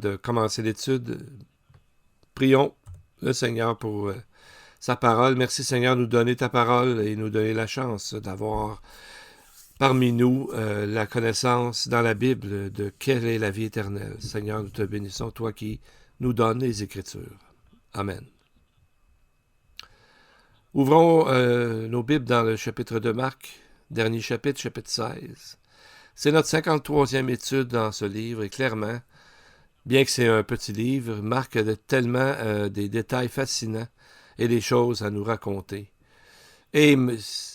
de commencer l'étude, prions le Seigneur pour sa parole. Merci Seigneur de nous donner ta parole et nous donner la chance d'avoir parmi nous la connaissance dans la Bible de quelle est la vie éternelle. Seigneur, nous te bénissons, toi qui nous donnes les Écritures. Amen. Ouvrons nos Bibles dans le chapitre de Marc, dernier chapitre, chapitre 16. C'est notre 53e étude dans ce livre et clairement, bien que c'est un petit livre, Marc a tellement des détails fascinants et des choses à nous raconter. Et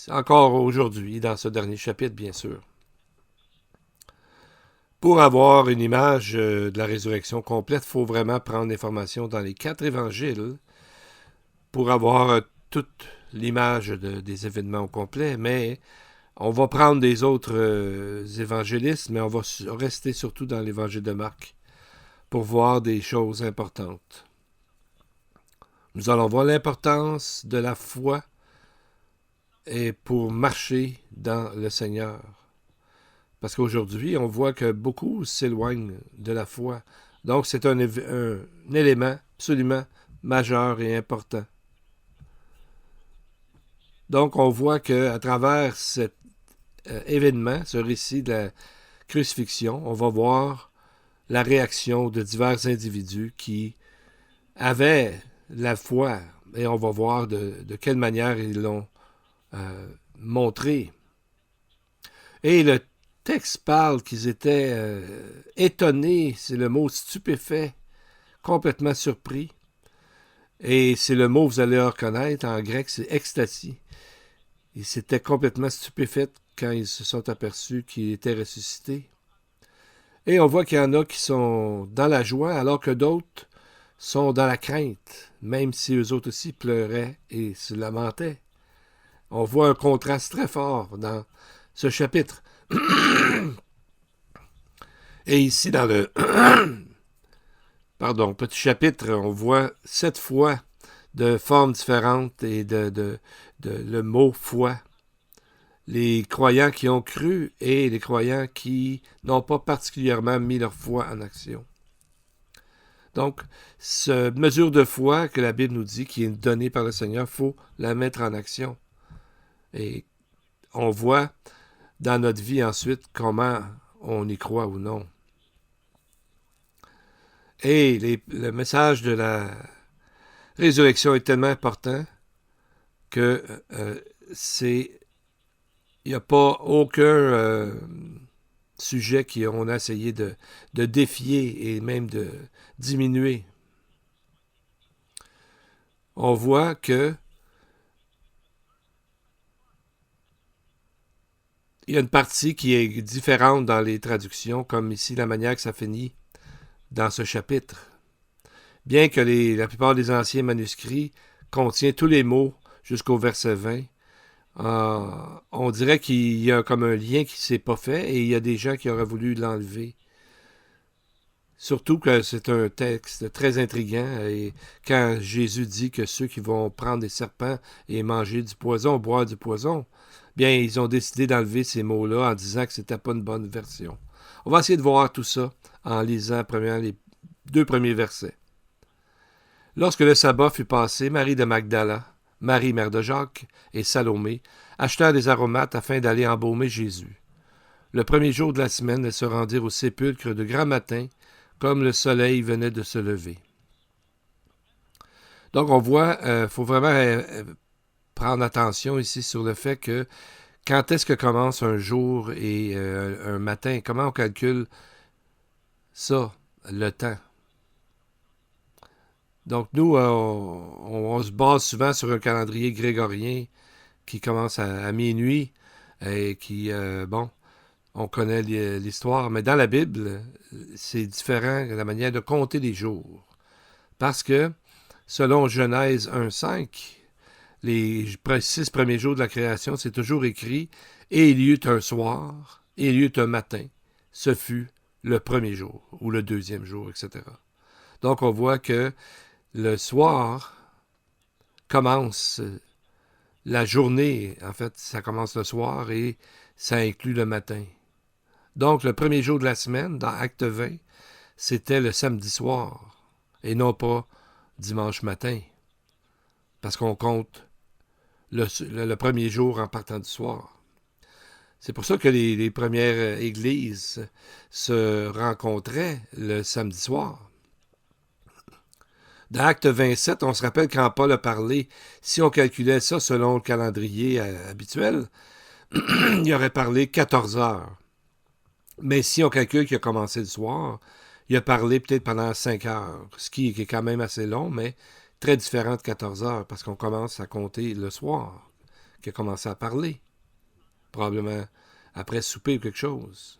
encore aujourd'hui, dans ce dernier chapitre, bien sûr. Pour avoir une image de la résurrection complète, il faut vraiment prendre l'information dans les 4 évangiles pour avoir toute l'image des événements au complet, mais on va prendre des autres évangélistes, mais on va rester surtout dans l'évangile de Marc pour voir des choses importantes. Nous allons voir l'importance de la foi et pour marcher dans le Seigneur. Parce qu'aujourd'hui, on voit que beaucoup s'éloignent de la foi. Donc, c'est un élément absolument majeur et important. Donc, on voit qu'à travers cet événement, ce récit de la crucifixion, on va voir la réaction de divers individus qui avaient la foi, et on va voir de quelle manière ils l'ont montré. Et le texte parle qu'ils étaient étonnés, c'est le mot stupéfait, complètement surpris. Et c'est le mot, vous allez le reconnaître, en grec, c'est extasie. Ils s'étaient complètement stupéfaits quand ils se sont aperçus qu'il était ressuscité. Et on voit qu'il y en a qui sont dans la joie, alors que d'autres sont dans la crainte, même si eux autres aussi pleuraient et se lamentaient. On voit un contraste très fort dans ce chapitre. Et ici, dans le petit chapitre, on voit 7 fois de formes différentes et de le mot foi. Les croyants qui ont cru et les croyants qui n'ont pas particulièrement mis leur foi en action. Donc, cette mesure de foi que la Bible nous dit, qui est donnée par le Seigneur, il faut la mettre en action. Et on voit dans notre vie ensuite comment on y croit ou non. Et le message de la résurrection est tellement important que il n'y a pas aucun sujet qu'on a essayé de défier et même de diminuer. On voit que il y a une partie qui est différente dans les traductions, comme ici la manière que ça finit dans ce chapitre. Bien que la plupart des anciens manuscrits contiennent tous les mots jusqu'au verset 20, on dirait qu'il y a comme un lien qui ne s'est pas fait et il y a des gens qui auraient voulu l'enlever. Surtout que c'est un texte très intriguant et quand Jésus dit que ceux qui vont prendre des serpents et manger du poison, boire du poison, bien, ils ont décidé d'enlever ces mots-là en disant que c'était pas une bonne version. On va essayer de voir tout ça en lisant les 2 premiers versets. Lorsque le sabbat fut passé, Marie de Magdala, Marie, mère de Jacques, et Salomé achetèrent des aromates afin d'aller embaumer Jésus. Le premier jour de la semaine, elles se rendirent au sépulcre de grand matin, comme le soleil venait de se lever. Donc, on voit, faut vraiment prendre attention ici sur le fait que quand est-ce que commence un jour et un matin? Comment on calcule ça, le temps? Donc, nous, on se base souvent sur un calendrier grégorien qui commence à minuit et qui, on connaît l'histoire. Mais dans la Bible, c'est différent la manière de compter les jours. Parce que, selon Genèse 1,5, les 6 premiers jours de la création, c'est toujours écrit « Et il y eut un soir, et il y eut un matin. Ce fut le premier jour, ou le deuxième jour, etc. » Donc, on voit que le soir commence la journée. En fait, ça commence le soir et ça inclut le matin. Donc, le premier jour de la semaine, dans Acte 20, c'était le samedi soir et non pas dimanche matin, parce qu'on compte le premier jour en partant du soir. C'est pour ça que les premières églises se rencontraient le samedi soir. Dans Acte 27, on se rappelle quand Paul a parlé, si on calculait ça selon le calendrier habituel, il aurait parlé 14 heures. Mais si on calcule qu'il a commencé le soir, il a parlé peut-être pendant 5 heures, ce qui est quand même assez long, mais très différent de 14 heures, parce qu'on commence à compter le soir, qu'il a commencé à parler, probablement après souper ou quelque chose.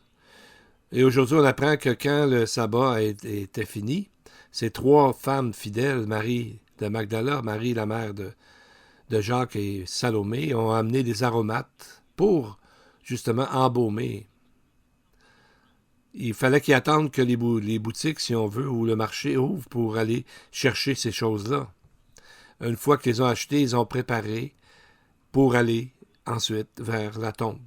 Et aujourd'hui, on apprend que quand le sabbat était fini, ces 3 femmes fidèles, Marie de Magdala, Marie la mère de Jacques et Salomé, ont amené des aromates pour justement embaumer. Il fallait qu'ils attendent que les boutiques, si on veut, ou le marché ouvre pour aller chercher ces choses-là. Une fois qu'ils les ont achetées, ils ont préparé pour aller ensuite vers la tombe.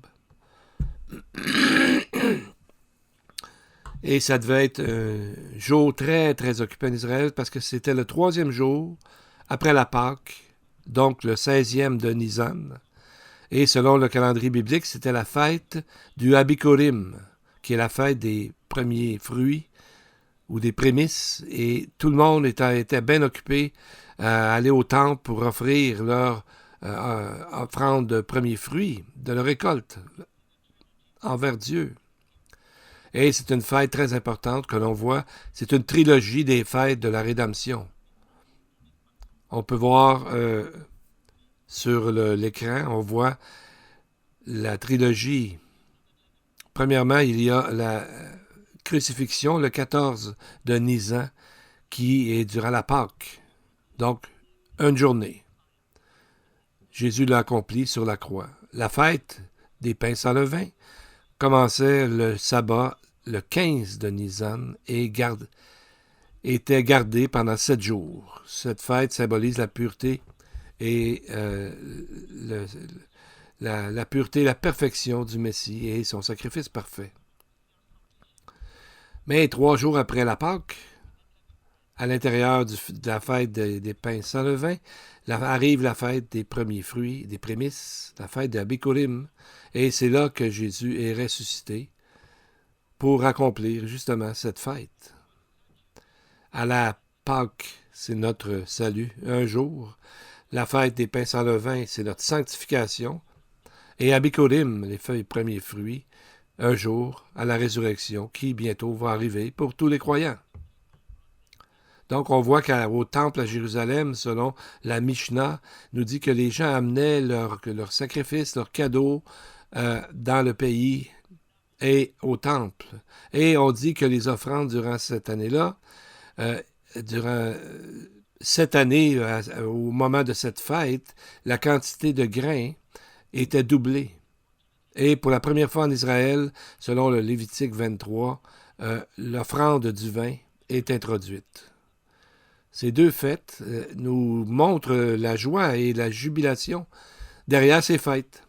Et ça devait être un jour très, très occupé en Israël parce que c'était le 3e jour après la Pâque, donc le 16e de Nisan. Et selon le calendrier biblique, c'était la fête du Abikurim, qui est la fête des premiers fruits ou des prémices. Et tout le monde était bien occupé à aller au temple pour offrir leur offrande de premiers fruits de leur récolte envers Dieu. Et c'est une fête très importante que l'on voit. C'est une trilogie des fêtes de la rédemption. On peut voir sur l'écran, on voit la trilogie. Premièrement, il y a la crucifixion, le 14 de Nisan, qui est durant la Pâque. Donc, une journée. Jésus l'a accompli sur la croix. La fête des pains sans levain commençait le sabbat le 15 de Nisan et était gardée pendant 7 jours. Cette fête symbolise la pureté et la pureté, la perfection du Messie et son sacrifice parfait. Mais 3 jours après la Pâque, à l'intérieur de la fête des pains sans levain, arrive la fête des premiers fruits, des prémices, la fête de Abikurim, et c'est là que Jésus est ressuscité pour accomplir justement cette fête. À la Pâque, c'est notre salut, un jour. La fête des pains sans levain, c'est notre sanctification. Et Abikurim, les premiers fruits, un jour, à la résurrection, qui bientôt va arriver pour tous les croyants. Donc, on voit qu'au temple à Jérusalem, selon la Mishnah, nous dit que les gens amenaient leurs sacrifices, leurs cadeaux dans le pays et au temple. Et on dit que les offrandes durant cette année-là, durant cette année, au moment de cette fête, la quantité de grains était doublée. Et pour la première fois en Israël, selon le Lévitique 23, l'offrande du vin est introduite. Ces 2 fêtes nous montrent la joie et la jubilation derrière ces fêtes.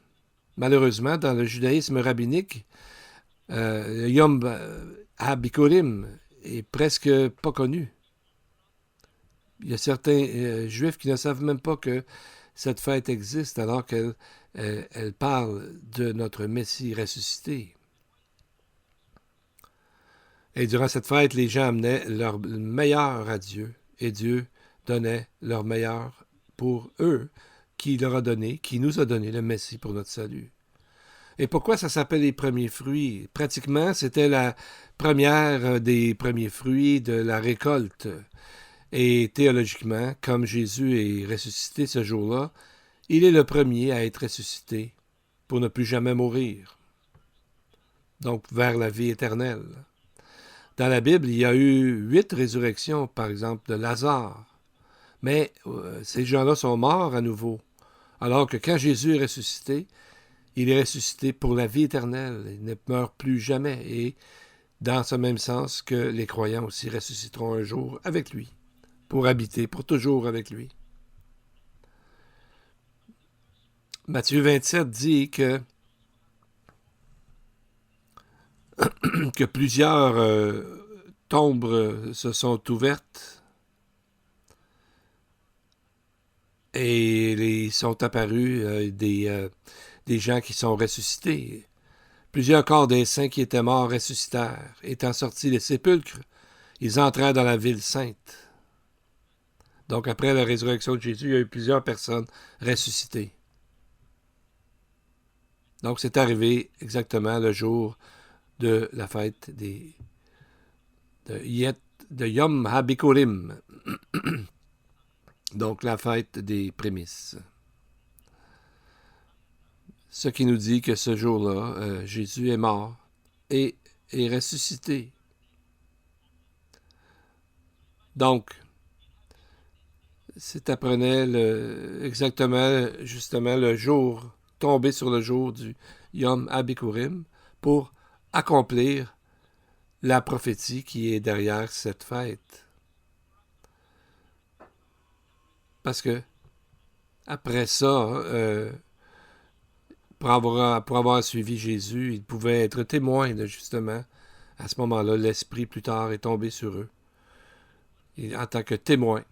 Malheureusement, dans le judaïsme rabbinique, le Yom HaBikurim est presque pas connu. Il y a certains juifs qui ne savent même pas que cette fête existe alors qu'elle parle de notre Messie ressuscité. Et durant cette fête, les gens amenaient leur meilleur à Dieu et Dieu donnait leur meilleur pour eux, qui leur a donné, qui nous a donné le Messie pour notre salut. Et pourquoi ça s'appelle les premiers fruits? Pratiquement, c'était la première des premiers fruits de la récolte. Et théologiquement, comme Jésus est ressuscité ce jour-là, il est le premier à être ressuscité pour ne plus jamais mourir. Donc, vers la vie éternelle. Dans la Bible, il y a eu 8 résurrections, par exemple, de Lazare. Mais ces gens-là sont morts à nouveau. Alors que quand Jésus est ressuscité, il est ressuscité pour la vie éternelle. Il ne meurt plus jamais. Et dans ce même sens que les croyants aussi ressusciteront un jour avec lui, pour habiter pour toujours avec lui. Matthieu 27 dit que plusieurs tombes se sont ouvertes et ils sont apparus des gens qui sont ressuscités. Plusieurs corps des saints qui étaient morts ressuscitèrent. Étant sortis des sépulcres, ils entrèrent dans la ville sainte. Donc, après la résurrection de Jésus, il y a eu plusieurs personnes ressuscitées. Donc, c'est arrivé exactement le jour de la fête de Yom HaBikurim. Donc, la fête des prémices. Ce qui nous dit que ce jour-là, Jésus est mort et est ressuscité. Donc, c'est apprenait exactement, justement, le jour, tombé sur le jour du Yom HaBikurim pour accomplir la prophétie qui est derrière cette fête. Parce que, après ça, pour avoir suivi Jésus, ils pouvaient être témoins de, justement, à ce moment-là, l'Esprit plus tard est tombé sur eux, en tant que témoins.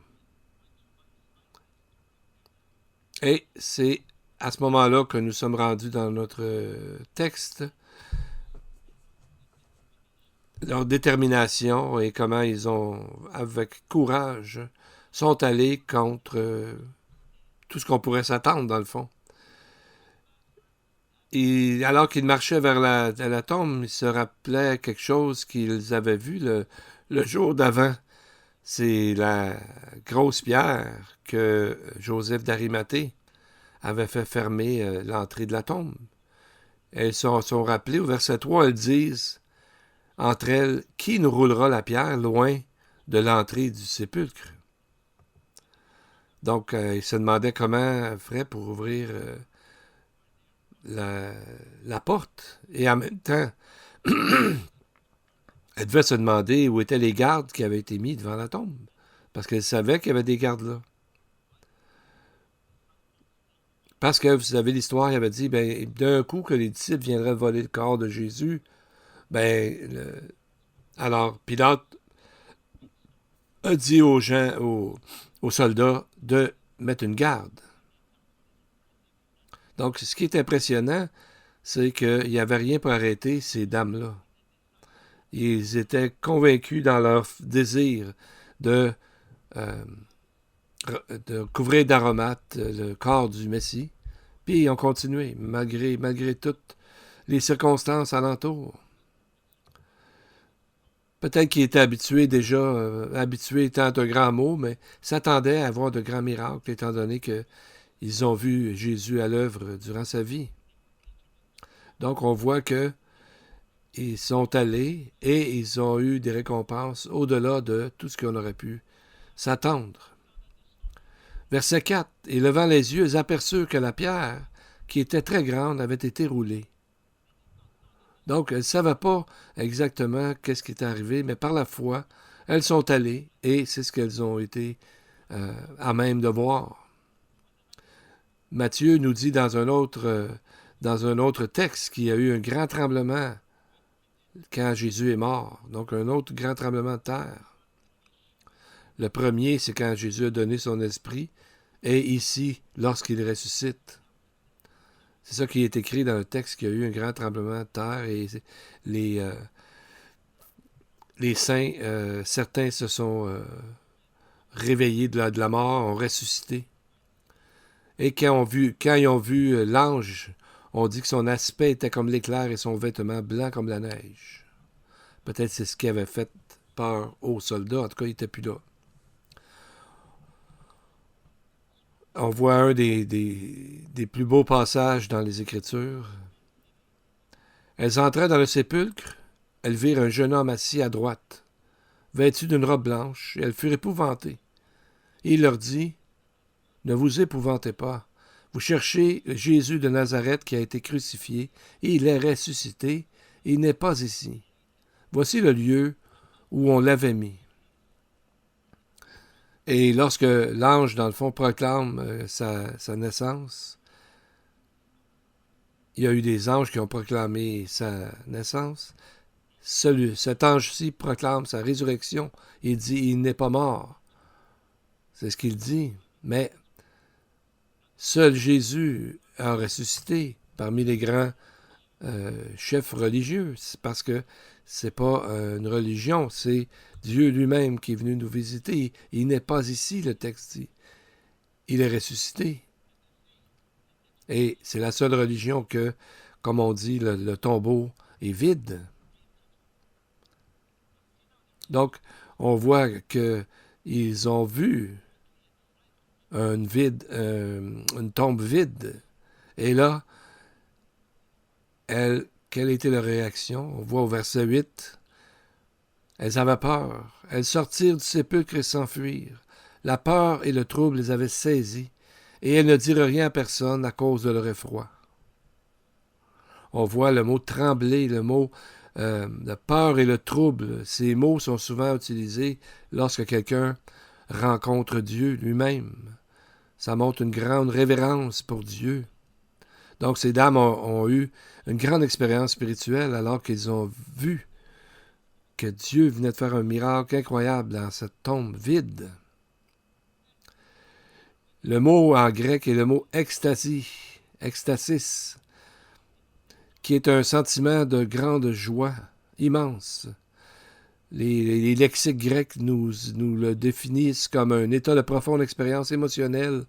Et c'est à ce moment-là que nous sommes rendus dans notre texte, leur détermination et comment ils ont, avec courage, sont allés contre tout ce qu'on pourrait s'attendre, dans le fond. Et alors qu'ils marchaient vers la tombe, ils se rappelaient quelque chose qu'ils avaient vu le jour d'avant. C'est la grosse pierre que Joseph d'Arimathée avait fait fermer l'entrée de la tombe. Elles sont rappelées, au verset 3, elles disent entre elles, « Qui nous roulera la pierre loin de l'entrée du sépulcre? » Donc, ils se demandaient comment elle ferait pour ouvrir la porte. Et en même temps, elle devait se demander où étaient les gardes qui avaient été mis devant la tombe. Parce qu'elle savait qu'il y avait des gardes là. Parce que, vous savez, l'histoire, il avait dit, ben, d'un coup, que les disciples viendraient voler le corps de Jésus, alors, Pilate a dit aux gens, aux soldats, de mettre une garde. Donc, ce qui est impressionnant, c'est qu'il n'y avait rien pour arrêter ces dames-là. Ils étaient convaincus dans leur désir de couvrir d'aromates le corps du Messie, puis ils ont continué, malgré toutes les circonstances alentour. Peut-être qu'ils étaient habitués étant un grand mot, mais s'attendaient à avoir de grands miracles, étant donné qu'ils ont vu Jésus à l'œuvre durant sa vie. Donc, on voit qu'ils sont allés et ils ont eu des récompenses au-delà de tout ce qu'on aurait pu s'attendre. Verset 4. « Et levant les yeux, ils aperçurent que la pierre, qui était très grande, avait été roulée. » Donc, elles ne savaient pas exactement qu'est-ce qui était arrivé, mais par la foi, elles sont allées et c'est ce qu'elles ont été à même de voir. Matthieu nous dit dans un autre texte qu'il y a eu un grand tremblement quand Jésus est mort. Donc, un autre grand tremblement de terre. Le premier, c'est quand Jésus a donné son esprit, et ici, lorsqu'il ressuscite. C'est ça qui est écrit dans le texte, qu'il y a eu un grand tremblement de terre, et les saints, certains se sont réveillés de la mort, ont ressuscité. Et quand ils ont vu l'ange, on dit que son aspect était comme l'éclair et son vêtement blanc comme la neige. Peut-être c'est ce qui avait fait peur aux soldats. En tout cas, il n'était plus là. On voit un des plus beaux passages dans les Écritures. Elles entraient dans le sépulcre. Elles virent un jeune homme assis à droite, vêtu d'une robe blanche, et elles furent épouvantées. Et il leur dit, « Ne vous épouvantez pas. Vous cherchez Jésus de Nazareth qui a été crucifié, et il est ressuscité, et il n'est pas ici. Voici le lieu où on l'avait mis. » Et lorsque l'ange, dans le fond, proclame sa naissance, il y a eu des anges qui ont proclamé sa naissance, cet ange-ci proclame sa résurrection. Il dit, il n'est pas mort. C'est ce qu'il dit. Mais seul Jésus a ressuscité parmi les grands chefs religieux. C'est parce que c'est pas une religion, c'est Dieu lui-même qui est venu nous visiter. Il n'est pas ici, le texte dit. Il est ressuscité. Et c'est la seule religion que, comme on dit, le tombeau est vide. Donc, on voit qu'ils ont vu une tombe vide. Et là, quelle était leur réaction? On voit au verset 8, elles avaient peur. Elles sortirent du sépulcre et s'enfuirent. La peur et le trouble les avaient saisies, et elles ne dirent rien à personne à cause de leur effroi. On voit le mot trembler, le mot la peur et le trouble. Ces mots sont souvent utilisés lorsque quelqu'un rencontre Dieu lui-même. Ça montre une grande révérence pour Dieu. Donc ces dames ont eu une grande expérience spirituelle alors qu'ils ont vu que Dieu venait de faire un miracle incroyable dans cette tombe vide. Le mot en grec est le mot extasis, qui est un sentiment de grande joie immense. Les lexiques grecs nous le définissent comme un état de profonde expérience émotionnelle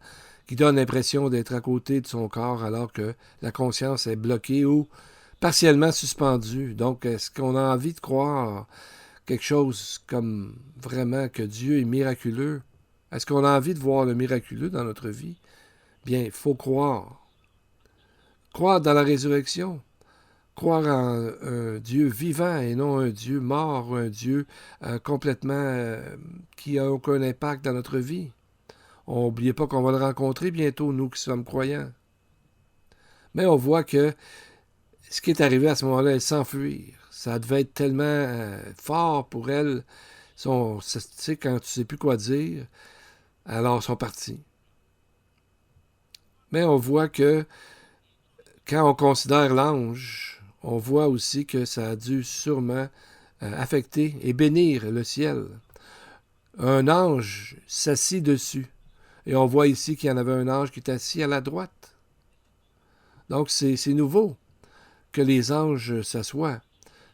qui donne l'impression d'être à côté de son corps alors que la conscience est bloquée ou partiellement suspendue. Donc, est-ce qu'on a envie de croire quelque chose comme vraiment que Dieu est miraculeux? Est-ce qu'on a envie de voir le miraculeux dans notre vie? Bien, il faut croire. Croire dans la résurrection. Croire en un Dieu vivant et non un Dieu mort ou un Dieu complètement qui n'a aucun impact dans notre vie. N'oubliez pas qu'on va le rencontrer bientôt, nous qui sommes croyants. Mais on voit que ce qui est arrivé à ce moment-là, elles s'enfuirent. Ça devait être tellement fort pour elles. Tu sais, quand tu ne sais plus quoi dire, alors elles sont parties. Mais on voit que quand on considère l'ange, on voit aussi que ça a dû sûrement affecter et bénir le ciel. Un ange s'assit dessus. Et on voit ici qu'il y en avait un ange qui est assis à la droite. Donc c'est nouveau que les anges s'assoient.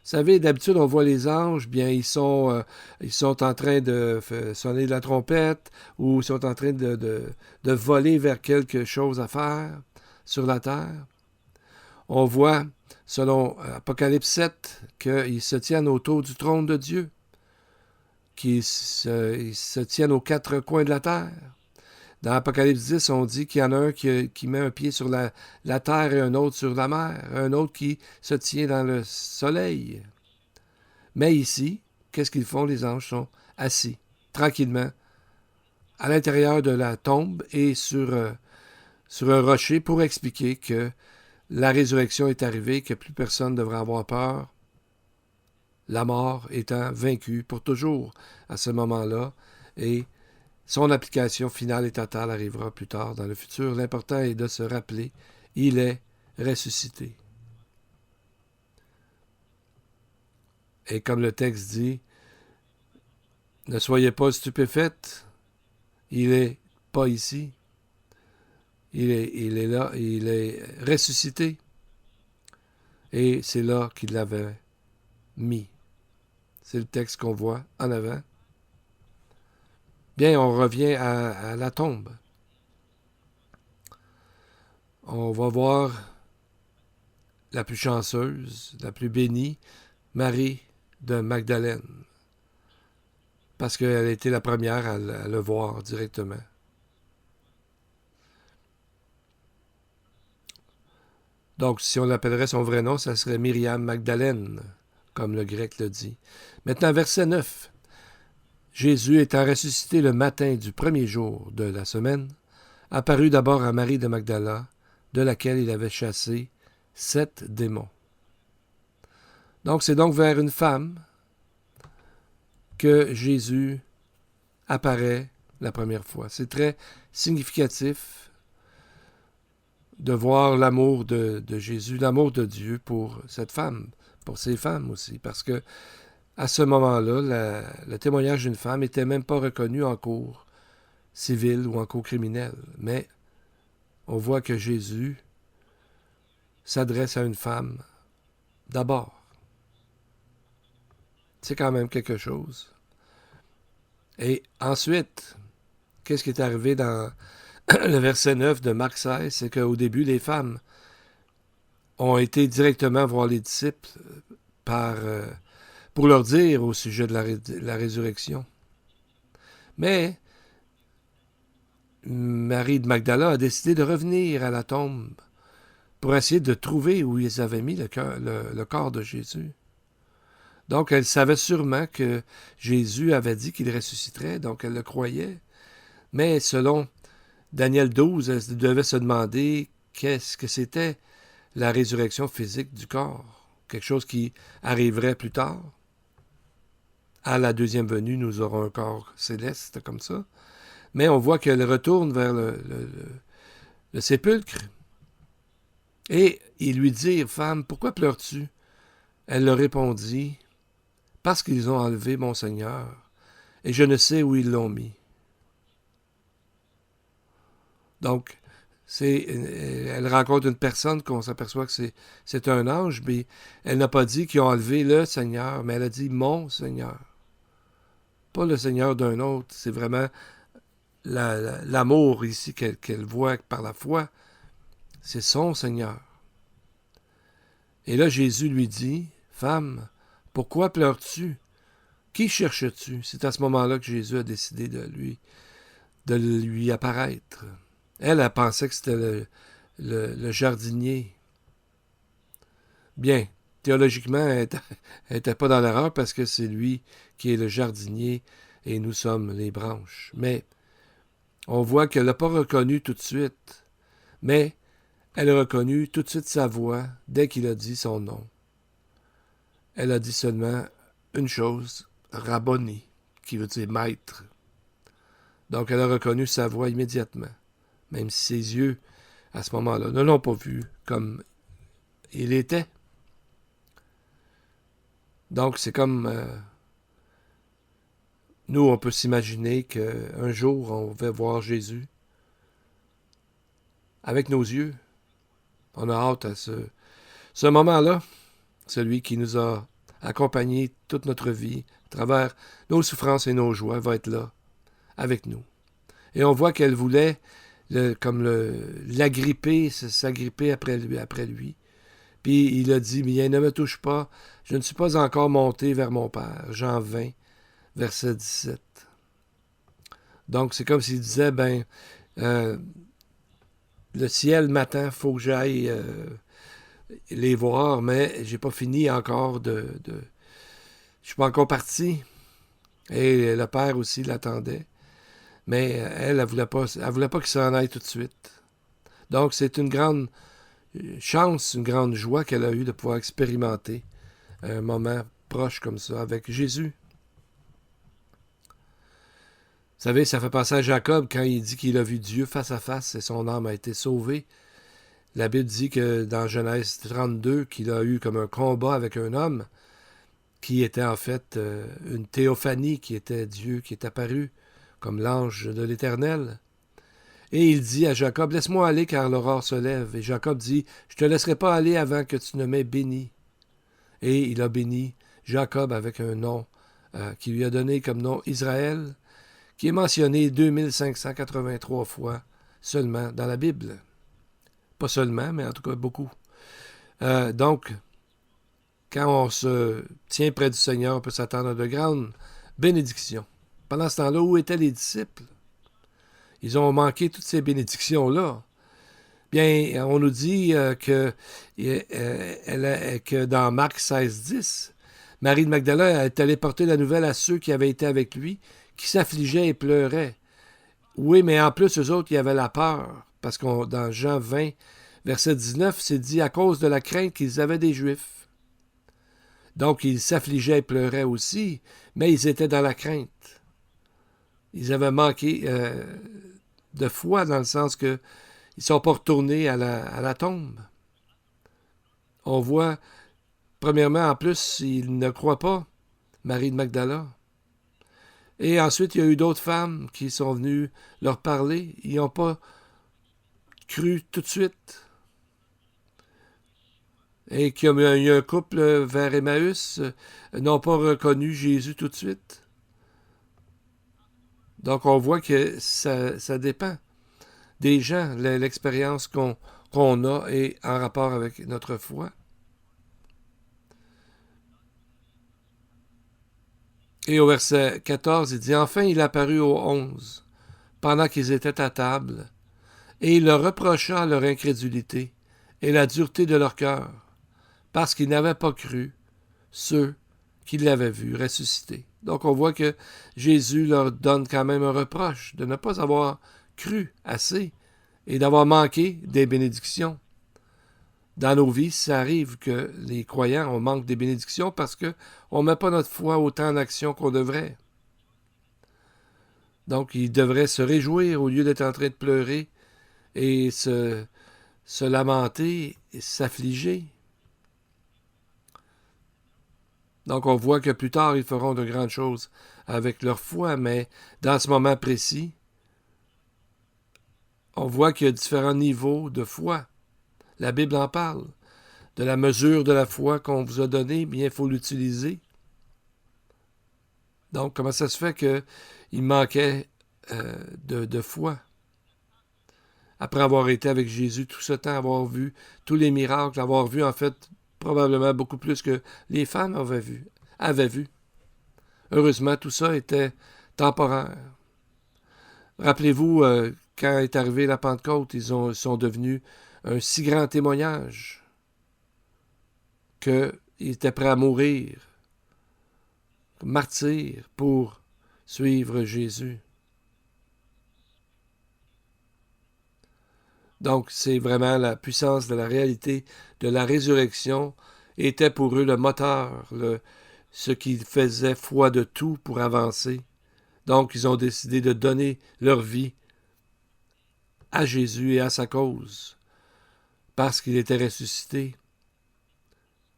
Vous savez, d'habitude, on voit les anges, bien, ils sont en train de sonner de la trompette ou ils sont en train de voler vers quelque chose à faire sur la terre. On voit, selon Apocalypse 7, qu'ils se tiennent autour du trône de Dieu, qu'ils se tiennent aux quatre coins de la terre. Dans Apocalypse 10, on dit qu'il y en a un qui met un pied sur la terre et un autre sur la mer, un autre qui se tient dans le soleil. Mais ici, qu'est-ce qu'ils font? Les anges sont assis, tranquillement, à l'intérieur de la tombe et sur un rocher pour expliquer que la résurrection est arrivée, que plus personne ne devrait avoir peur, la mort étant vaincue pour toujours à ce moment-là, et son application finale et totale arrivera plus tard dans le futur. L'important est de se rappeler, il est ressuscité. Et comme le texte dit, ne soyez pas stupéfaites, il n'est pas ici. Il est là, il est ressuscité. Et c'est là qu'il l'avait mis. C'est le texte qu'on voit en avant. Bien, on revient à la tombe. On va voir la plus chanceuse, la plus bénie, Marie de Magdalène. Parce qu'elle a été la première à le voir directement. Donc, si on l'appellerait son vrai nom, ça serait Myriam Magdalène, comme le grec le dit. Maintenant, verset 9. Jésus, étant ressuscité le matin du premier jour de la semaine, apparut d'abord à Marie de Magdala, de laquelle il avait chassé 7 démons. Donc, c'est donc vers une femme que Jésus apparaît la première fois. C'est très significatif de voir l'amour de Jésus, l'amour de Dieu pour cette femme, pour ces femmes aussi, parce que à ce moment-là, le témoignage d'une femme n'était même pas reconnu en cours civil ou en cours criminel. Mais on voit que Jésus s'adresse à une femme d'abord. C'est quand même quelque chose. Et ensuite, qu'est-ce qui est arrivé dans le verset 9 de Marc 16? C'est qu'au début, les femmes ont été directement voir les disciples pour leur dire au sujet de la résurrection. Mais Marie de Magdala a décidé de revenir à la tombe pour essayer de trouver où ils avaient mis le corps de Jésus. Donc, elle savait sûrement que Jésus avait dit qu'il ressusciterait, donc elle le croyait. Mais selon Daniel 12, elle devait se demander qu'est-ce que c'était la résurrection physique du corps, quelque chose qui arriverait plus tard. À la deuxième venue, nous aurons un corps céleste comme ça. Mais on voit qu'elle retourne vers le sépulcre. Et ils lui dirent, « Femme, pourquoi pleures-tu? » Elle leur répondit, « Parce qu'ils ont enlevé mon Seigneur, et je ne sais où ils l'ont mis. » Donc, elle rencontre une personne qu'on s'aperçoit que c'est un ange, mais elle n'a pas dit qu'ils ont enlevé le Seigneur, mais elle a dit « mon Seigneur ». Pas le Seigneur d'un autre, c'est vraiment l'amour ici qu'elle voit par la foi, c'est son Seigneur. Et là, Jésus lui dit, « Femme, pourquoi pleures-tu? Qui cherches-tu? » C'est à ce moment-là que Jésus a décidé de lui apparaître. Elle pensait que c'était le jardinier. Bien, théologiquement, elle n'était pas dans l'erreur parce que c'est lui qui est le jardinier et nous sommes les branches. Mais on voit qu'elle n'a pas reconnu tout de suite, mais elle a reconnu tout de suite sa voix dès qu'il a dit son nom. Elle a dit seulement une chose, Rabboni, qui veut dire maître. Donc elle a reconnu sa voix immédiatement, même si ses yeux, à ce moment-là, ne l'ont pas vu comme il était. Donc c'est comme nous, on peut s'imaginer qu'un jour, on va voir Jésus avec nos yeux. On a hâte à ce moment-là, celui qui nous a accompagnés toute notre vie, à travers nos souffrances et nos joies, va être là, avec nous. Et on voit qu'elle voulait l'agripper, s'agripper après lui. Puis il a dit, « Bien, ne me touche pas, je ne suis pas encore monté vers mon Père. » Jean 20, verset 17. Donc, c'est comme s'il disait, le ciel m'attend, il faut que j'aille les voir, mais j'ai pas fini encore je suis pas encore parti. Et le Père aussi l'attendait. Mais elle voulait pas qu'il s'en aille tout de suite. Donc, c'est une grande chance, une grande joie qu'elle a eue de pouvoir expérimenter un moment proche comme ça avec Jésus. Vous savez, ça fait penser à Jacob quand il dit qu'il a vu Dieu face à face et son âme a été sauvée. La Bible dit que dans Genèse 32, qu'il a eu comme un combat avec un homme qui était en fait une théophanie, qui était Dieu qui est apparu comme l'ange de l'Éternel. Et il dit à Jacob, « Laisse-moi aller car l'aurore se lève. » Et Jacob dit, « Je ne te laisserai pas aller avant que tu ne m'aies béni. » Et il a béni Jacob avec un nom qui lui a donné comme nom Israël, qui est mentionné 2583 fois seulement dans la Bible. Pas seulement, mais en tout cas beaucoup. Donc, quand on se tient près du Seigneur, on peut s'attendre à de grandes bénédictions. Pendant ce temps-là, où étaient les disciples? Ils ont manqué toutes ces bénédictions-là. Bien, on nous dit que dans Marc 16, 10, Marie de Magdala est allée porter la nouvelle à ceux qui avaient été avec lui, qui s'affligeaient et pleuraient. Oui, mais en plus, eux autres, il y avait la peur. Parce que dans Jean 20, verset 19, c'est dit à cause de la crainte qu'ils avaient des Juifs. Donc, ils s'affligeaient et pleuraient aussi, mais ils étaient dans la crainte. Ils avaient manqué de foi dans le sens qu'ils ne sont pas retournés à la tombe. On voit Premièrement, en plus, il ne croit pas Marie de Magdala. Et ensuite, il y a eu d'autres femmes qui sont venues leur parler. Ils n'ont pas cru tout de suite. Et qu'il y a eu un couple vers Emmaüs, n'ont pas reconnu Jésus tout de suite. Donc, on voit que ça dépend des gens, l'expérience qu'on a et en rapport avec notre foi. Et au verset 14, il dit « Enfin, il apparut aux 11, pendant qu'ils étaient à table, et il leur reprocha leur incrédulité et la dureté de leur cœur, parce qu'ils n'avaient pas cru ceux qui l'avaient vu ressusciter. » Donc on voit que Jésus leur donne quand même un reproche de ne pas avoir cru assez et d'avoir manqué des bénédictions. Dans nos vies, ça arrive que les croyants, on manque des bénédictions parce qu'on ne met pas notre foi autant en action qu'on devrait. Donc, ils devraient se réjouir au lieu d'être en train de pleurer et se lamenter et s'affliger. Donc, on voit que plus tard, ils feront de grandes choses avec leur foi, mais dans ce moment précis, on voit qu'il y a différents niveaux de foi. La Bible en parle. De la mesure de la foi qu'on vous a donnée, bien, il faut l'utiliser. Donc, comment ça se fait qu'il manquait de foi? Après avoir été avec Jésus tout ce temps, avoir vu tous les miracles, avoir vu, en fait, probablement beaucoup plus que les femmes avaient vu. Heureusement, tout ça était temporaire. Rappelez-vous, quand est arrivée la Pentecôte, ils sont devenus un si grand témoignage qu'ils étaient prêts à mourir, martyrs, pour suivre Jésus. Donc, c'est vraiment la puissance de la réalité de la résurrection était pour eux le moteur, ce qui faisait foi de tout pour avancer. Donc, ils ont décidé de donner leur vie à Jésus et à sa cause, parce qu'il était ressuscité.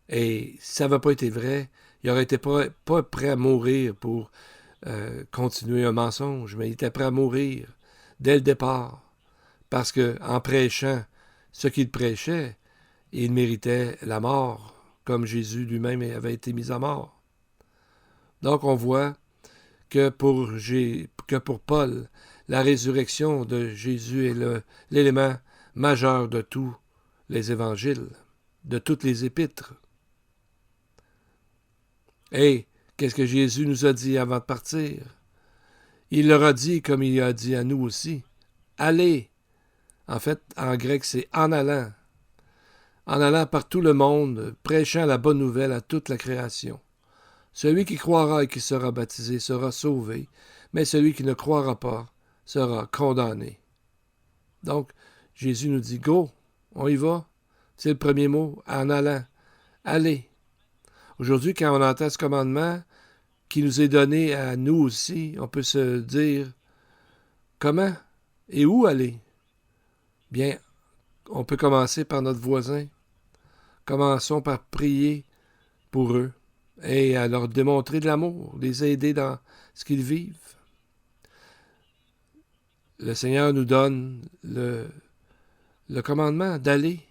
Et si ça n'avait pas été vrai, il n'aurait été pas prêt à mourir pour continuer un mensonge, mais il était prêt à mourir dès le départ. Parce qu'en prêchant ce qu'il prêchait, il méritait la mort, comme Jésus lui-même avait été mis à mort. Donc on voit que pour Paul, la résurrection de Jésus est l'élément majeur de tous les évangiles, de toutes les épîtres. Et qu'est-ce que Jésus nous a dit avant de partir? Il leur a dit, comme il a dit à nous aussi, « Allez ». En fait, en grec, c'est « en allant ». En allant par tout le monde, prêchant la bonne nouvelle à toute la création. Celui qui croira et qui sera baptisé sera sauvé, mais celui qui ne croira pas sera condamné. Donc, Jésus nous dit « Go, on y va ». C'est le premier mot, « en allant ». Allez. Aujourd'hui, quand on entend ce commandement qui nous est donné à nous aussi, on peut se dire « Comment et où aller ?» Bien, on peut commencer par notre voisin. Commençons par prier pour eux et à leur démontrer de l'amour, les aider dans ce qu'ils vivent. Le Seigneur nous donne le commandement d'aller.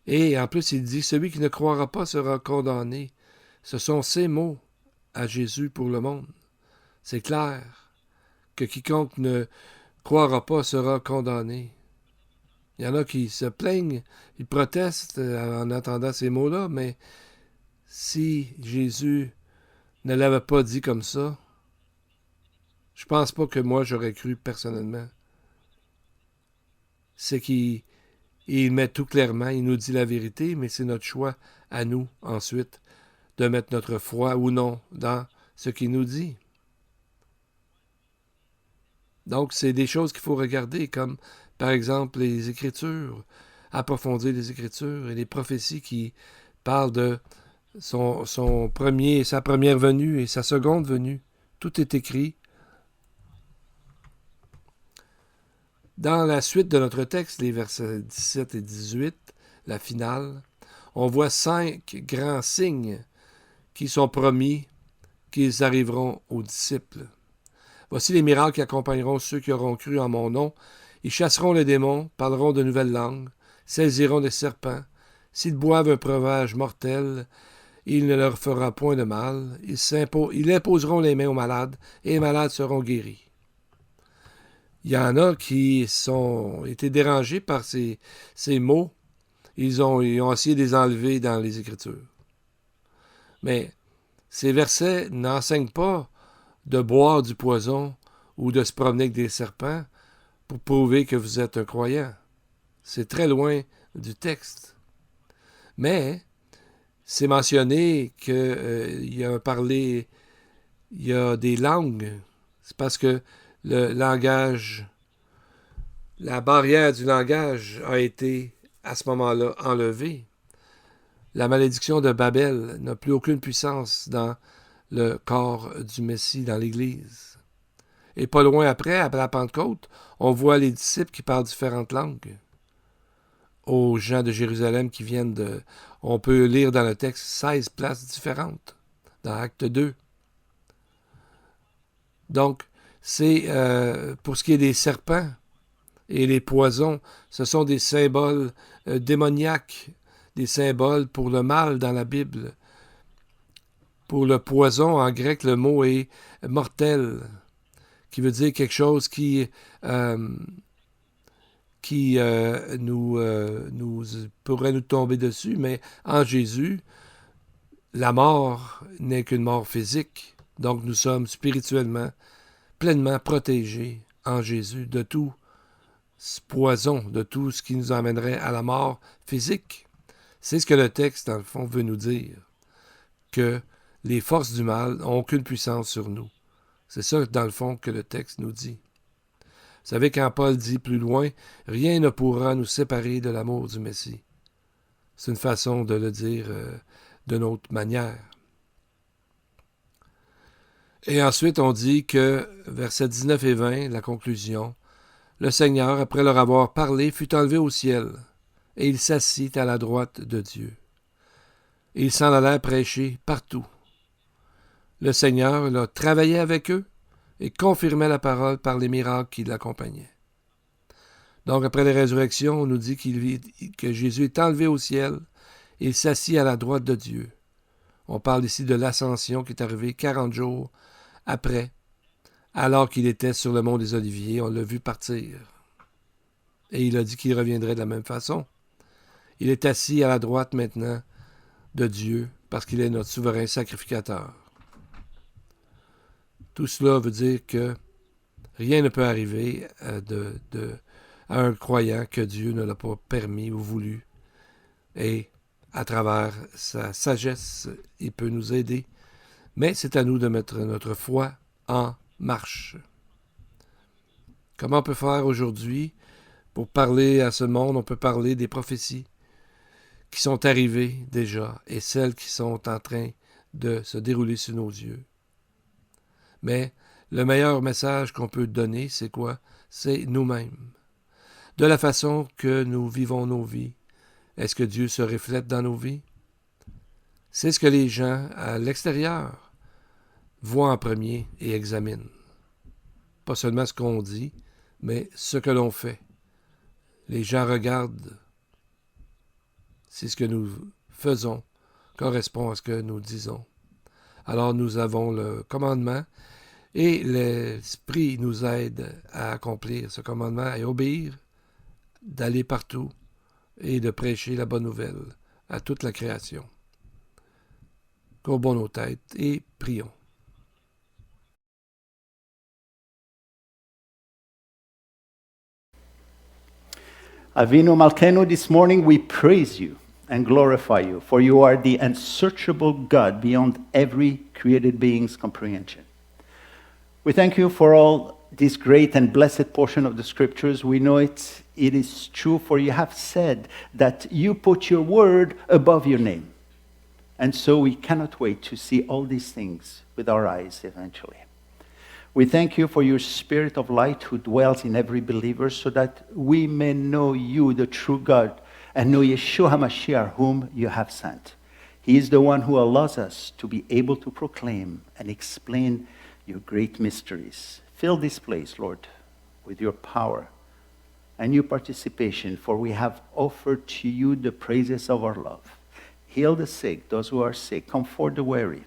Et en plus, il dit, celui qui ne croira pas sera condamné. Ce sont ces mots à Jésus pour le monde. C'est clair que quiconque ne croira pas sera condamné. Il y en a qui se plaignent, ils protestent en entendant ces mots-là, mais si Jésus ne l'avait pas dit comme ça, je pense pas que moi j'aurais cru personnellement. C'est qu'il met tout clairement, il nous dit la vérité, mais c'est notre choix à nous ensuite de mettre notre foi ou non dans ce qu'il nous dit. Donc c'est des choses qu'il faut regarder, comme par exemple les Écritures, approfondir les Écritures et les prophéties qui parlent de sa première venue et sa seconde venue. Tout est écrit. Dans la suite de notre texte, les versets 17 et 18, la finale, on voit 5 grands signes qui sont promis qu'ils arriveront aux disciples. Voici les miracles qui accompagneront ceux qui auront cru en mon nom. Ils chasseront les démons, parleront de nouvelles langues, saisiront des serpents. S'ils boivent un breuvage mortel, il ne leur fera point de mal. Ils imposeront les mains aux malades, et les malades seront guéris. Il y en a qui ont été dérangés par ces mots. Ils ont essayé de les enlever dans les Écritures. Mais ces versets n'enseignent pas de boire du poison ou de se promener avec des serpents pour prouver que vous êtes un croyant. C'est très loin du texte. Mais c'est mentionné qu'il y a des langues. C'est parce que le langage, la barrière du langage a été à ce moment-là enlevée. La malédiction de Babel n'a plus aucune puissance dans le corps du Messie, dans l'Église. Et pas loin après la Pentecôte, on voit les disciples qui parlent différentes langues. Aux gens de Jérusalem qui viennent de... On peut lire dans le texte 16 places différentes, dans Acte 2. Donc, c'est pour ce qui est des serpents et les poisons, ce sont des symboles démoniaques, des symboles pour le mal dans la Bible. Pour le poison, en grec, le mot est mortel, qui veut dire quelque chose qui pourrait nous tomber dessus, mais en Jésus, la mort n'est qu'une mort physique. Donc nous sommes spirituellement pleinement protégés en Jésus de tout ce poison, de tout ce qui nous emmènerait à la mort physique. C'est ce que le texte, dans le fond, veut nous dire, que les forces du mal n'ont aucune puissance sur nous. C'est ça, dans le fond, que le texte nous dit. Vous savez, quand Paul dit plus loin, « Rien ne pourra nous séparer de l'amour du Messie ». C'est une façon de le dire d'une autre manière. Et ensuite, on dit que, versets 19 et 20, la conclusion, « Le Seigneur, après leur avoir parlé, fut enlevé au ciel, et il s'assit à la droite de Dieu. Et ils s'en allèrent prêcher partout. Le Seigneur là, travaillait avec eux et confirmait la parole par les miracles qui l'accompagnaient. » Donc, après la résurrection, on nous dit que Jésus est enlevé au ciel et il s'assit à la droite de Dieu. On parle ici de l'ascension qui est arrivée 40 jours après, alors qu'il était sur le mont des Oliviers. On l'a vu partir. Et il a dit qu'il reviendrait de la même façon. Il est assis à la droite maintenant de Dieu parce qu'il est notre souverain sacrificateur. Tout cela veut dire que rien ne peut arriver à un croyant que Dieu ne l'a pas permis ou voulu. Et à travers sa sagesse, il peut nous aider. Mais c'est à nous de mettre notre foi en marche. Comment on peut faire aujourd'hui pour parler à ce monde? On peut parler des prophéties qui sont arrivées déjà et celles qui sont en train de se dérouler sous nos yeux. Mais le meilleur message qu'on peut donner, c'est quoi? C'est nous-mêmes. De la façon que nous vivons nos vies, est-ce que Dieu se reflète dans nos vies? C'est ce que les gens à l'extérieur voient en premier et examinent. Pas seulement ce qu'on dit, mais ce que l'on fait. Les gens regardent si ce que nous faisons correspond à ce que nous disons. Alors nous avons le commandement et l'Esprit nous aide à accomplir ce commandement et obéir, d'aller partout et de prêcher la bonne nouvelle à toute la création. Courbons nos têtes et prions. Avinu Malkeinu, this morning we praise you and glorify you, for you are the unsearchable God beyond every created being's comprehension. We thank you for all this great and blessed portion of the scriptures. We know it is true, for you have said that you put your word above your name. And so we cannot wait to see all these things with our eyes eventually. We thank you for your Spirit of light who dwells in every believer so that we may know you, the true God, and know Yeshua HaMashiach, whom you have sent. He is the one who allows us to be able to proclaim and explain your great mysteries. Fill this place, Lord, with your power and your participation, for we have offered to you the praises of our love. Heal the sick, those who are sick. Comfort the weary.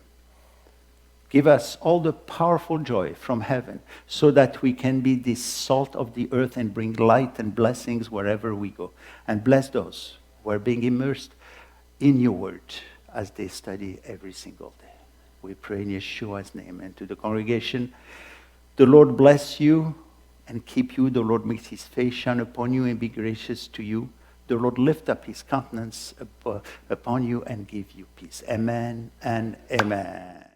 Give us all the powerful joy from heaven so that we can be the salt of the earth and bring light and blessings wherever we go. And bless those who are being immersed in your word as they study every single day. We pray in Yeshua's name. And to the congregation, the Lord bless you and keep you. The Lord make his face shine upon you and be gracious to you. The Lord lift up his countenance upon you and give you peace. Amen and amen.